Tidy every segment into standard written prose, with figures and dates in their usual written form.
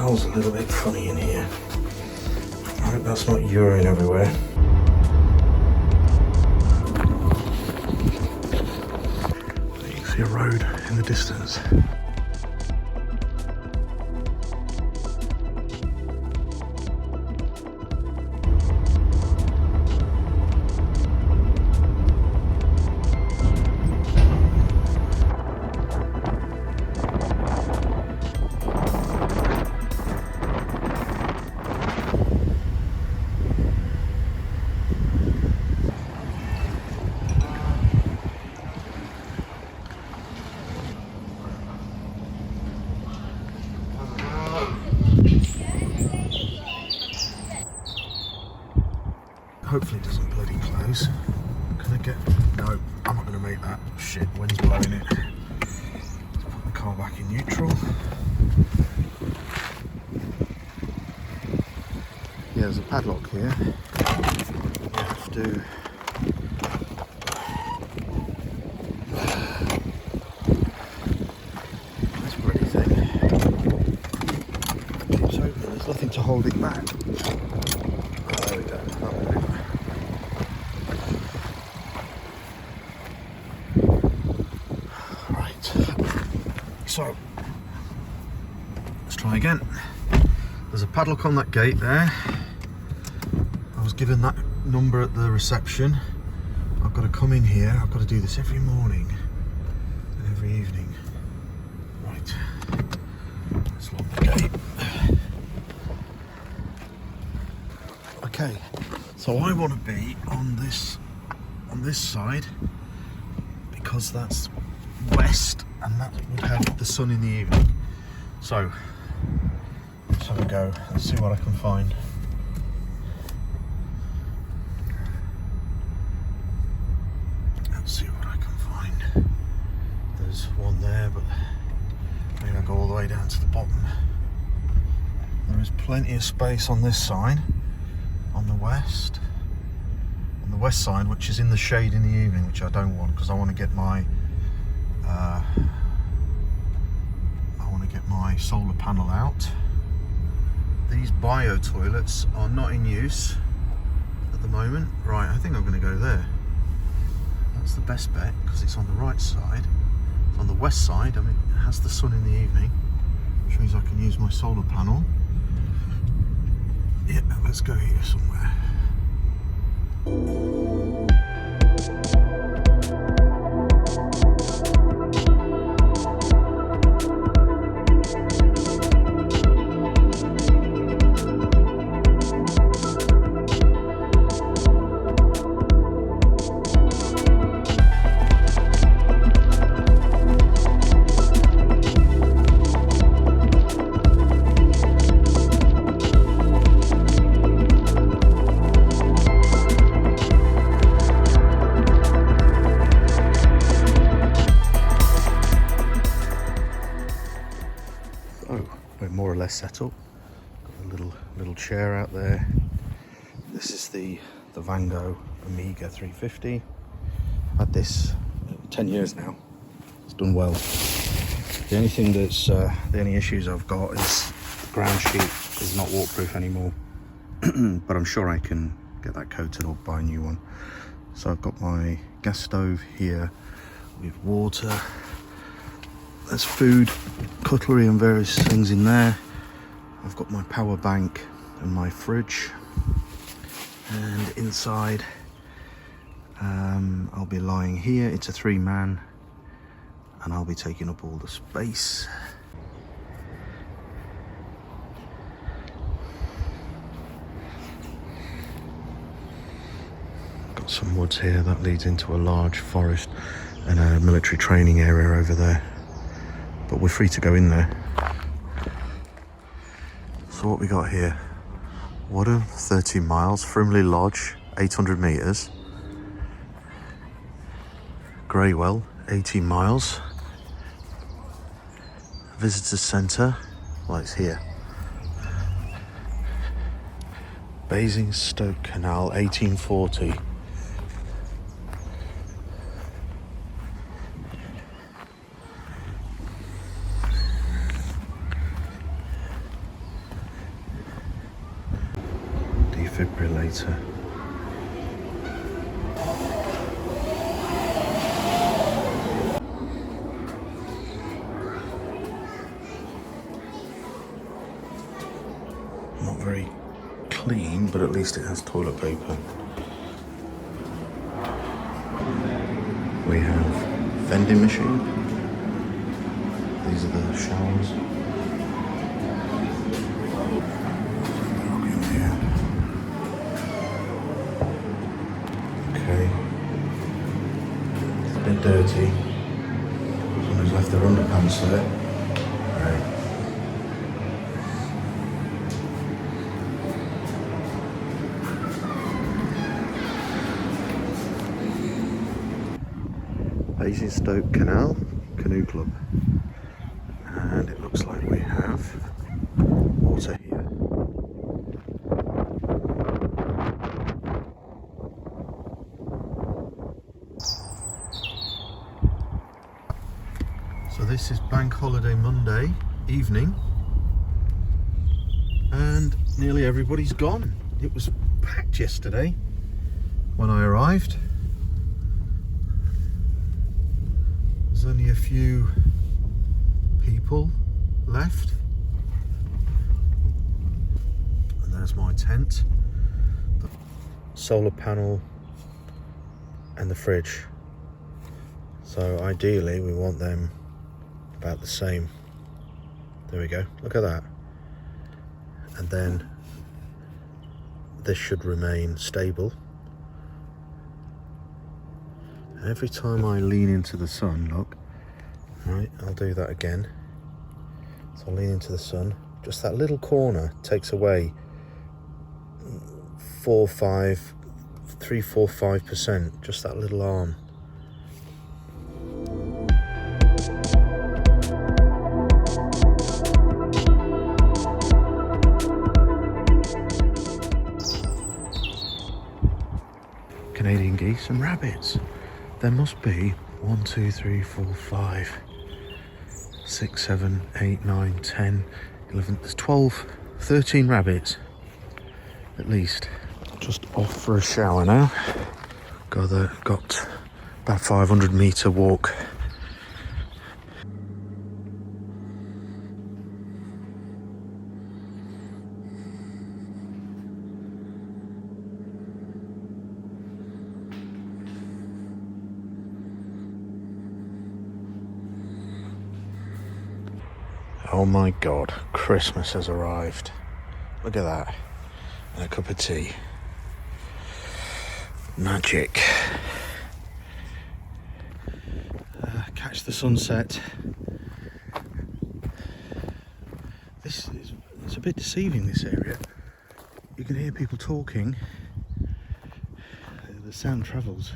smells a little bit funny in here. I hope that's not urine everywhere. You can see a road in the distance. Hopefully it doesn't bloody close. Can I get... No, I'm not going to make that. Shit, wind's blowing it. Let's put the car back in neutral. Yeah, there's a padlock here. We have to... This bloody thing keeps open. There's nothing to hold it back. Oh, there we go. That'll do. So, let's try again. There's a padlock on that gate there. I was given that number at the reception. I've got to come in here. I've got to do this every morning and every evening. Right, let's lock the gate. Okay, so I want to be on this side because that's west and that would have the sun in the evening. So let's have a go and see what I can find. Let's see what I can find. There's one there, but maybe I'll go all the way down to the bottom. There is plenty of space on this side, on the west side, which is in the shade in the evening, which I don't want because I want to get my solar panel out. These bio toilets are not in use at the moment. Right, I think I'm going to go there. That's the best bet because it's on the right side. It's on the west side. I mean, it has the sun in the evening, which means I can use my solar panel. Yeah, let's go here somewhere. More or less set up. Got a little chair out there. This is the Vango Amiga 350. Had this 10 years now. It's done well. The only thing that's the only issues I've got is the ground sheet is not waterproof anymore. But I'm sure I can get that coated or buy a new one. So I've got my gas stove here with water. There's food, cutlery and various things in there. I've got my power bank and my fridge. And inside, I'll be lying here. It's a 3-man and I'll be taking up all the space. Got some woods here that leads into a large forest and a military training area over there. But we're free to go in there. So what we got here? Woodham, 13 miles. Frimley Lodge, 800 metres. Greywell, 18 miles. Visitor Centre, well, it's here. Basingstoke Canal, 1840. defibrillator. Not very clean, but at least it has toilet paper. We have vending machine. These are the showers. Log in here. Okay. It's a bit dirty. Someone's left their underpants there. Right. Basingstoke Canal Canoe Club, and it looks like we have water here. So this is Bank Holiday Monday evening, and nearly everybody's gone. It was packed yesterday when I arrived. There's only a few people left, and there's my tent, the solar panel and the fridge. So ideally we want them about the same. There we go, look at that. And then this should remain stable. Every time I lean into the sun, look, right, I'll do that again. So I'll lean into the sun, just that little corner takes away 3-4-5%, just that little arm. Canadian geese and rabbits. There must be 1, 2, 3, 4, 5, 6, 7, 8, 9, 10, 11, there's 12, 13 rabbits at least. Just off for a shower now. Got about 500-meter walk. Oh my God, Christmas has arrived. Look at that. And a cup of tea. Magic. Catch the sunset. It's a bit deceiving, this area. You can hear people talking. The sound travels.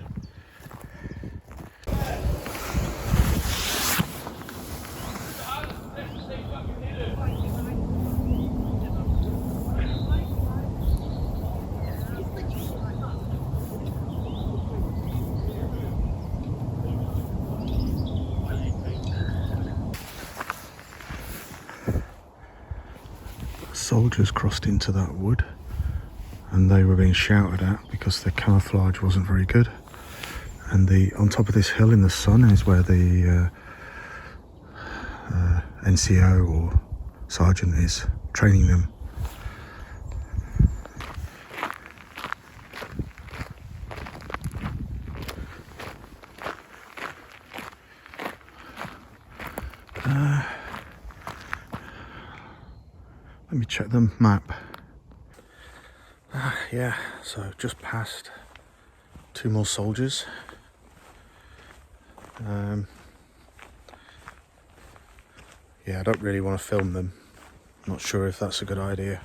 Soldiers crossed into that wood, and they were being shouted at because their camouflage wasn't very good. And on top of this hill in the sun is where the NCO or sergeant is training them. Let me check the map. Yeah, so just passed 2 more soldiers. Yeah, I don't really want to film them. I'm not sure if that's a good idea.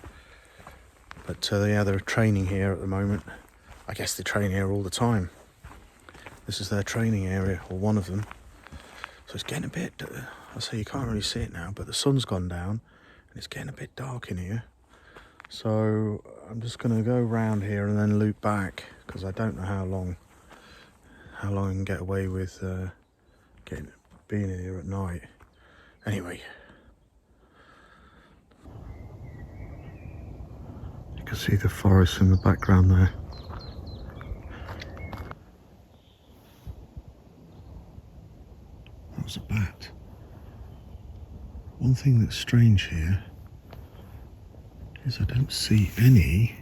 But yeah, they're training here at the moment. I guess they train here all the time. This is their training area, or one of them. So it's getting a bit, I say you can't really see it now, but the sun's gone down and it's getting a bit dark in here. So I'm just going to go round here and then loop back, because I don't know how long I can get away with being in here at night. Anyway, You can see the forest in the background there. That was a bat. One thing that's strange here is I don't see any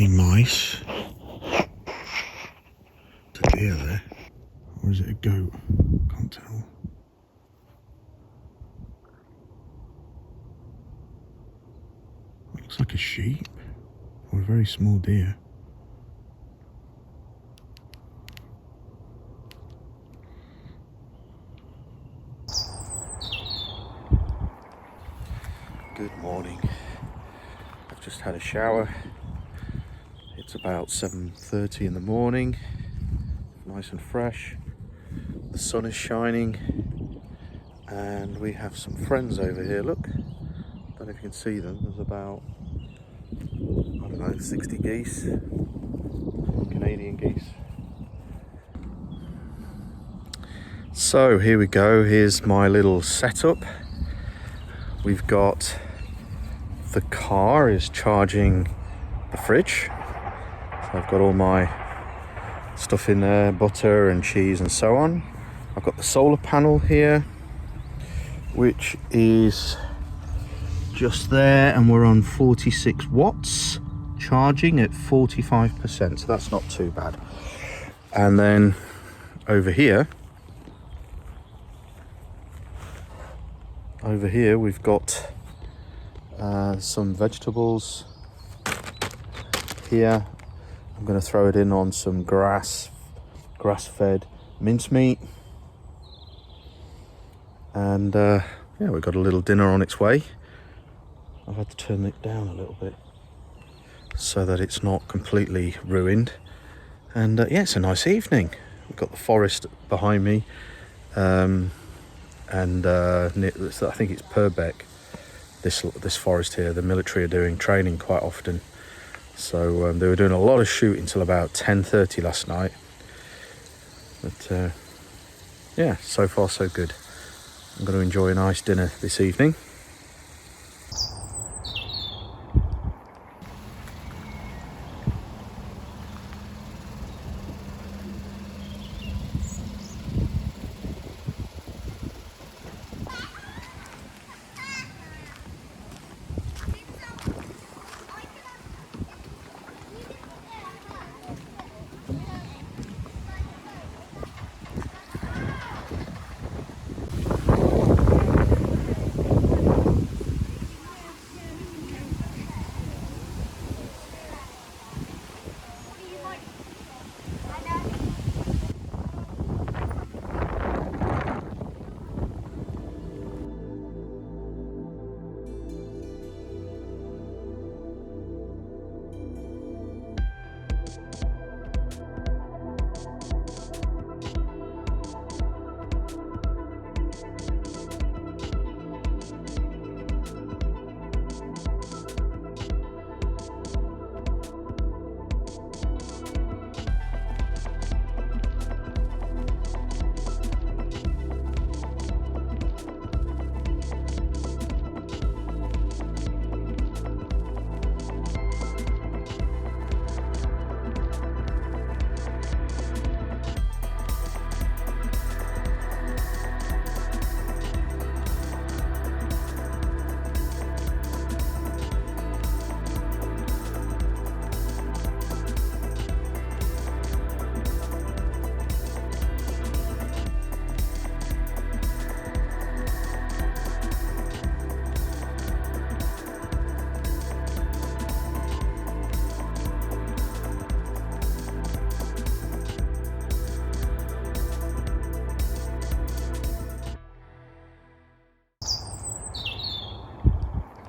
mice. It's a deer there. Or is it a goat? Can't tell. It looks like a sheep or a very small deer. Good morning. I've just had a shower. It's about 7:30 in the morning. Nice and fresh. The sun is shining and we have some friends over here. Look, don't know if you can see them. There's about, I don't know, 60 geese, Canadian geese. So here we go. Here's my little setup. We've got the car is charging the fridge. So I've got all my stuff in there, butter and cheese and so on. I've got the solar panel here, which is just there, and we're on 46 watts, charging at 45%, so that's not too bad. And then over here we've got some vegetables here. I'm going to throw it in on some grass-fed mincemeat, and yeah, we've got a little dinner on its way. I've had to turn it down a little bit so that it's not completely ruined. And yeah, it's a nice evening. We've got the forest behind me, and I think it's Purbeck. This forest here, the military are doing training quite often. So they were doing a lot of shooting till about 10:30 last night. But yeah, so far so good. I'm going to enjoy a nice dinner this evening.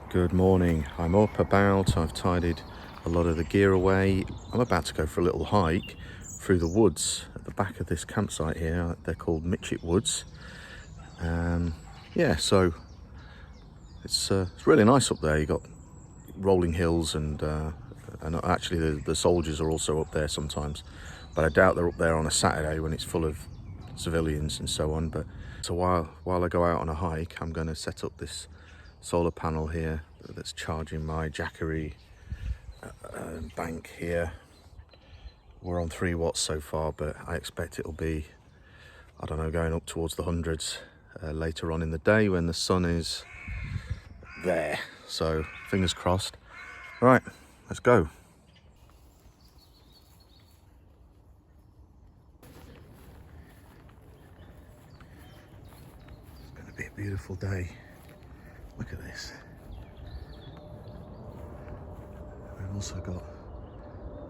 Good morning. I'm up about, I've tidied a lot of the gear away. I'm about to go for a little hike through the woods at the back of this campsite here. They're called Mytchett Woods. Yeah, so it's really nice up there. You've got rolling hills and actually the soldiers are also up there sometimes. But I doubt they're up there on a Saturday when it's full of civilians and so on. But so while I go out on a hike, I'm going to set up this solar panel here that's charging my Jackery bank here. We're on 3 watts so far, but I expect it'll be, I don't know, going up towards the hundreds later on in the day when the sun is there. So fingers crossed. Right, let's go. It's going to be a beautiful day. Look at this. We've also got,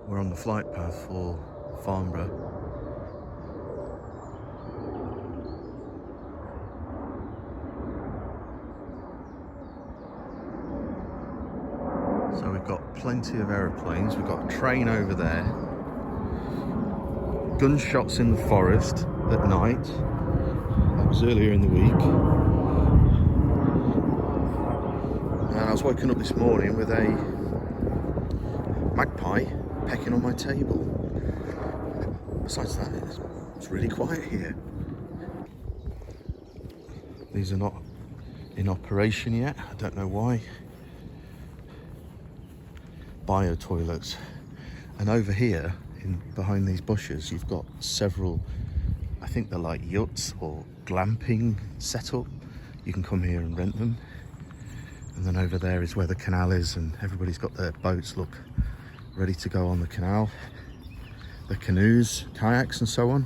we're on the flight path for Farnborough. So we've got plenty of aeroplanes. We've got a train over there. Gunshots in the forest at night. That was earlier in the week. And I was woken up this morning with a magpie pecking on my table. Besides that, it's really quiet here. These are not in operation yet. I don't know why. Bio toilets. And over here, behind these bushes, you've got several, I think they're like yachts or glamping setup. You can come here and rent them. And then over there is where the canal is, and everybody's got their boats, look, ready to go on the canal. The canoes, kayaks and so on.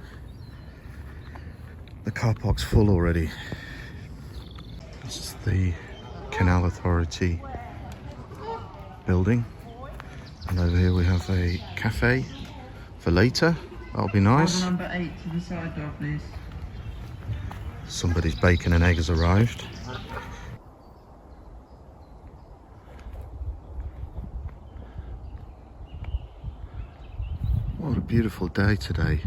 The car park's full already. This is the Canal Authority building. And over here we have a cafe for later. That'll be nice. Order number 8 to the side door, please. Somebody's bacon and egg has arrived. What a beautiful day today.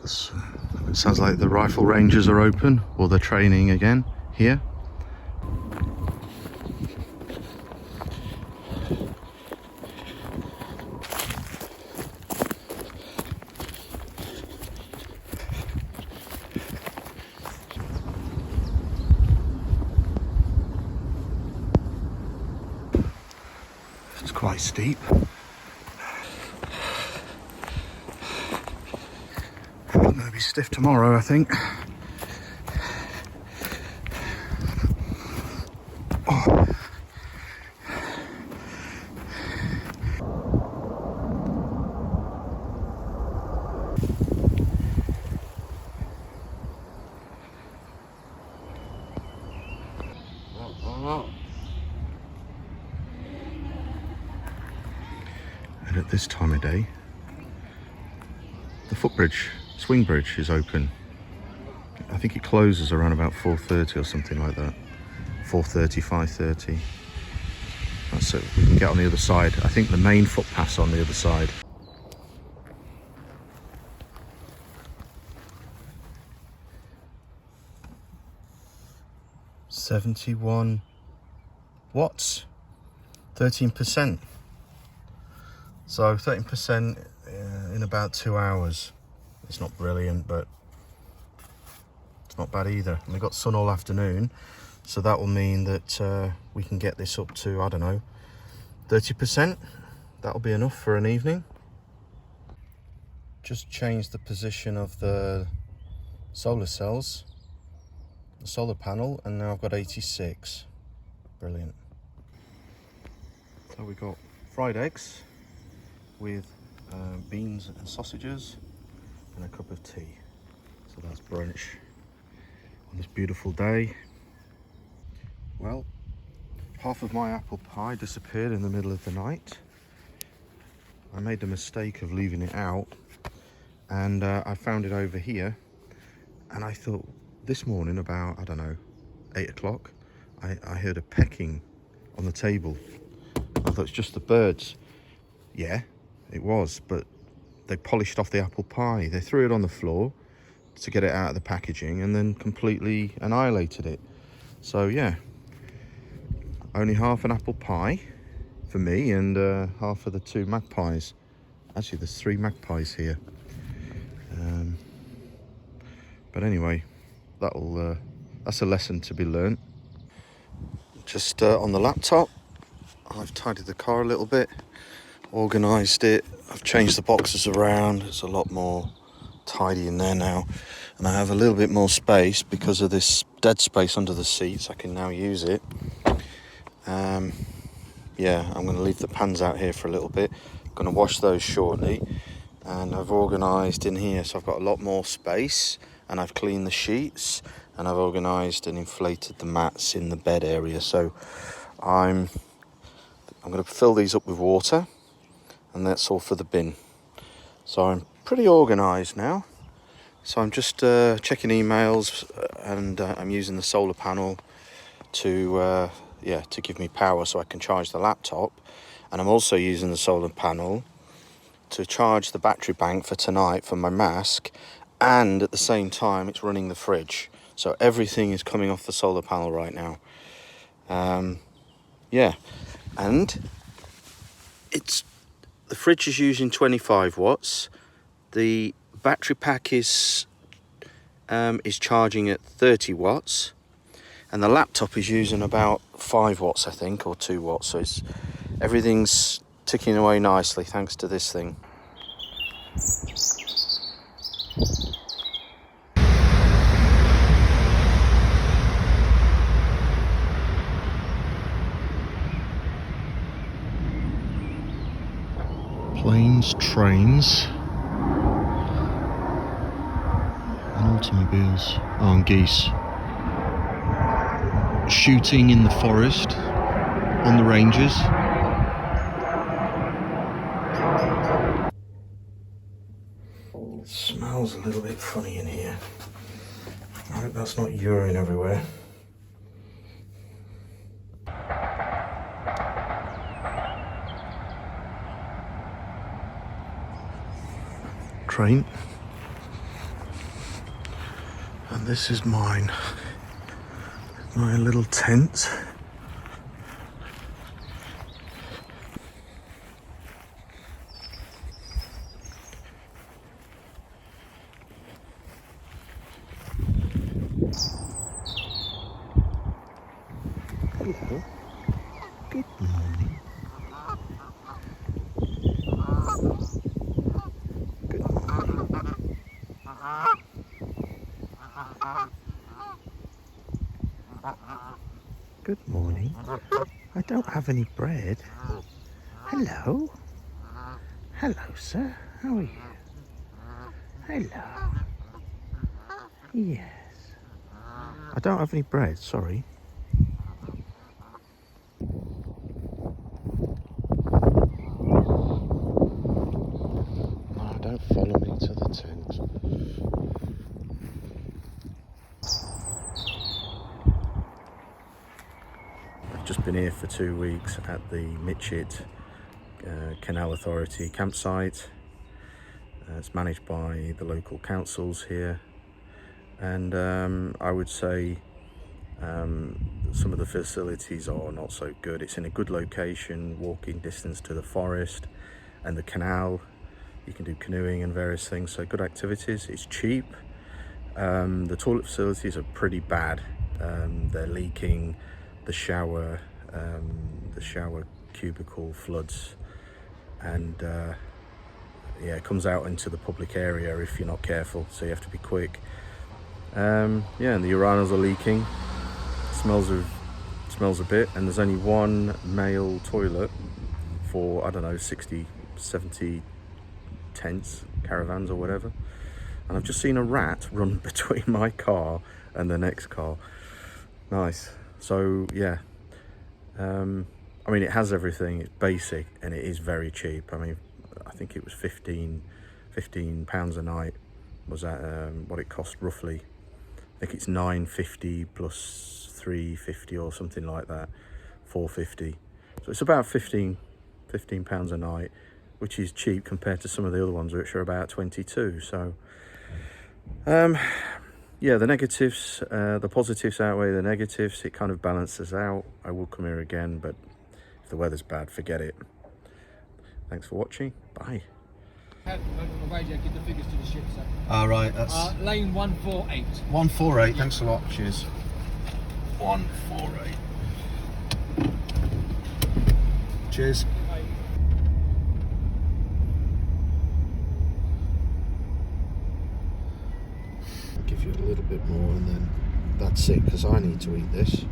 It sounds like the rifle ranges are open, or they're training again here. It's quite steep. I'm going to be stiff tomorrow, I think. Oh. And at this time of day, the footbridge, swing bridge is open. I think it closes around about 4:30 or something like that. 4:30, 5:30. So we can get on the other side. I think the main footpath's on the other side. $71 watts, 13%. So 13% in about 2 hours. It's not brilliant, but it's not bad either. And we've got sun all afternoon, so that will mean that we can get this up to, I don't know, 30%. That'll be enough for an evening. Just changed the position of the solar cells, the solar panel, and now I've got 86. Brilliant. So we got fried eggs with beans and sausages and a cup of tea. So that's brunch on this beautiful day. Well, half of my apple pie disappeared in the middle of the night. I made the mistake of leaving it out, and I found it over here, and I thought this morning about, I don't know, 8 o'clock, I heard a pecking on the table. I thought it's just the birds. Yeah, it was, but they polished off the apple pie. They threw it on the floor to get it out of the packaging and then completely annihilated it. So yeah, only half an apple pie for me and half of the 2 magpies. Actually, there's 3 magpies here. But anyway, that's a lesson to be learnt. Just on the laptop, I've tidied the car a little bit, organised it. I've changed the boxes around. It's a lot more tidy in there now, and I have a little bit more space because of this dead space under the seats. I can now use it. Yeah, I'm going to leave the pans out here for a little bit. I'm going to wash those shortly, and I've organised in here, so I've got a lot more space, and I've cleaned the sheets, and I've organised and inflated the mats in the bed area. So I'm going to fill these up with water, and that's all for the bin. So I'm pretty organised now. So I'm just checking emails, and I'm using the solar panel to give me power so I can charge the laptop. And I'm also using the solar panel to charge the battery bank for tonight for my mask, and at the same time it's running the fridge. So everything is coming off the solar panel right now. And the fridge is using 25 watts. The battery pack is charging at 30 watts, and the laptop is using about 5 watts, I think, or 2 watts. So everything's ticking away nicely thanks to this thing. Planes, trains, and automobiles. Oh, and geese. Shooting in the forest, on the ranges. It smells a little bit funny in here. I hope that's not urine everywhere. Train. And this is mine. My little tent. Hello. Good morning. Good morning. Good morning. I don't have any bread. Hello. Hello, sir. How are you? Hello. Yes. I don't have any bread, sorry. No, don't follow me to the tent. I've just been here for 2 weeks at the Mytchett Canal Authority campsite. It's managed by the local councils here, and I would say some of the facilities are not so good. It's in a good location, walking distance to the forest and the canal. You can do canoeing and various things, so good activities. It's cheap. The toilet facilities are pretty bad. They're leaking. The shower cubicle floods, and it comes out into the public area if you're not careful, so you have to be quick. And the urinals are leaking. Smells a bit, and there's only one male toilet for, I don't know, 60, 70 tents, caravans or whatever. And I've just seen a rat run between my car and the next car. Nice. So yeah, I mean, it has everything. It's basic and it is very cheap. I mean, I think it was £15 a night was that what it cost roughly. I think it's £9.50 plus £3.50 or something like that, £4.50. So it's about £15 a night, which is cheap compared to some of the other ones which are about 22. So the negatives, the positives outweigh the negatives. It kind of balances out. I will come here again, but if the weather's bad, forget it. Thanks for watching. Bye. Have on the radio, give the figures to the ship, sir. All right, that's Lane 148. 148. Thanks a lot. Cheers. 148. Cheers. I'll give you a little bit more and then that's it, because I need to eat this.